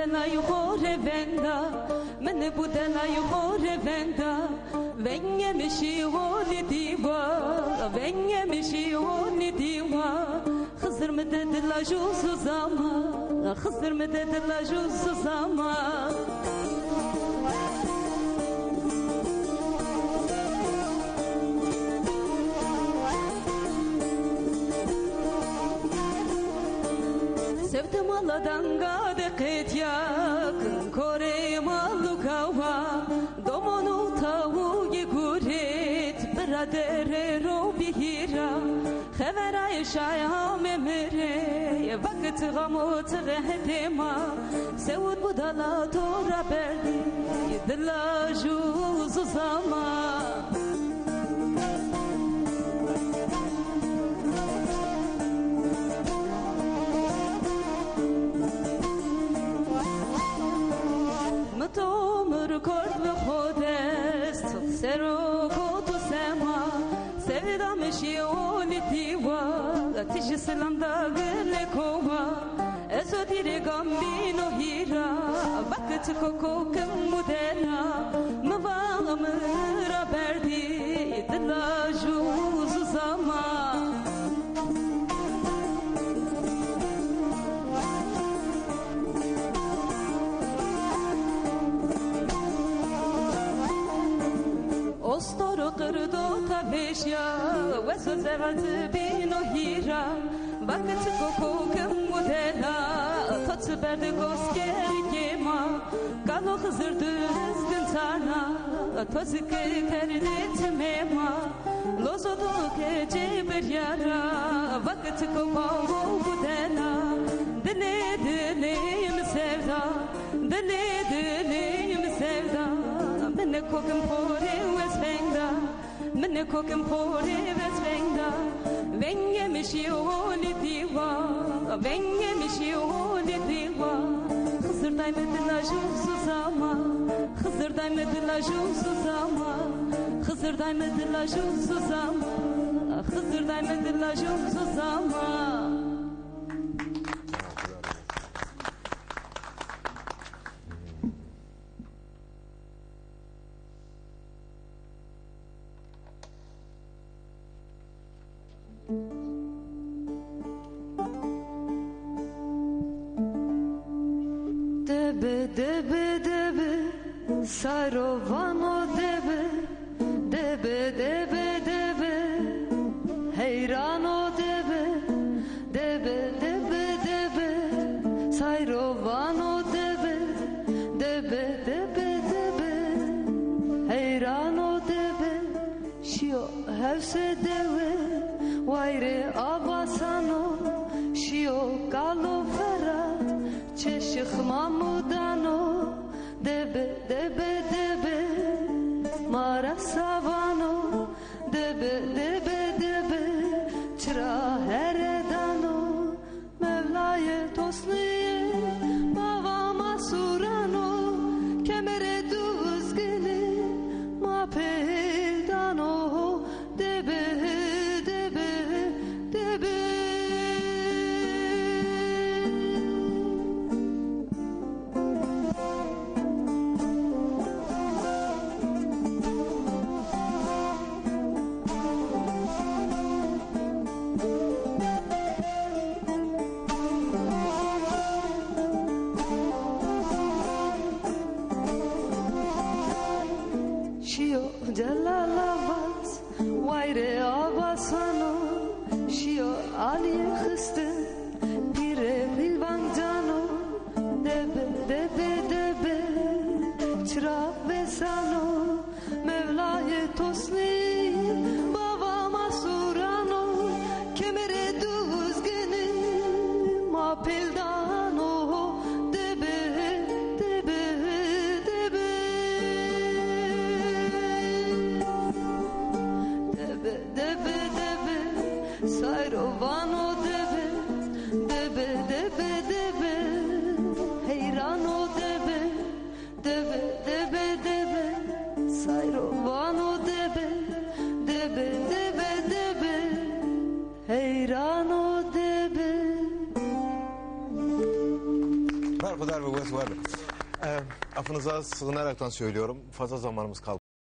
budena yuhore venda, mene budena yuhore venda. Venye mişi holi diva, venye mişi holi diva. Hızır mı dediler juzsuz ama, hızır mı dediler juzsuz ama. Sevdim Allah'dan gadet yakın Kore malı kava Domonu tavu guret Bradere robi hira Xeveray şaya memere Vakit gamut ghdema Sevud budala tora berdi Dilla juzu zama Tomur kort ve hodest Sero kotu sema Sevda meşi oli diva Ateşi selamda gırle kova Ezo dire gambino hira Vakit koko kım mudena Mıva mıra berdi Dilla juzu zama Ostoro qırdo tabeşya Ve söz evazı bino hira Vakit koko kım mudena Tatsı berdi goskeri gema Galo hızır düzgün sana Tozı kerdi tmema Lozodu kece bir yara Vakit koko mudena Dili dilim sevda Dili dilim sevda Mene kokum pori vesvengda Mene kokum pori vesvengda Venge mişi holi diva Venge mişi holi diva Hızırday medila juzsuz ama Hızırday medila juzsuz ama Hızırday medila juzsuz ama Hızırday medila juzsuz ama Debe debe debe Sarovano debe Debe debe debe Heyrano debe Debe debe debe Sarovano debe Debe debe debe Heyrano debe Şio hevse deve Vayre abasano Şio galo ferrat Çeşik mamudano Debe debe debe Mara savano Debe debe debe Çıra heredano Mevlaye tosliye Bava masurano Kemere duzgini Ma peydano Debe debe debe Celalavaz Vayre abasano Şio aliye hıstı Pire vilvan cano Debe debe debe Çıra vesano Mevlaye tosni Baba masurano Kemere duzgeni Ma peldano Debe debe debe Debe debe Sayrovano debe Debe debe debe Heyrano debe Debe debe debe Sayrovano debe Debe debe debe Heyrano debe Darbudarbu West Warner. Affınıza sığınaraktan söylüyorum. Fazla zamanımız kalmadı.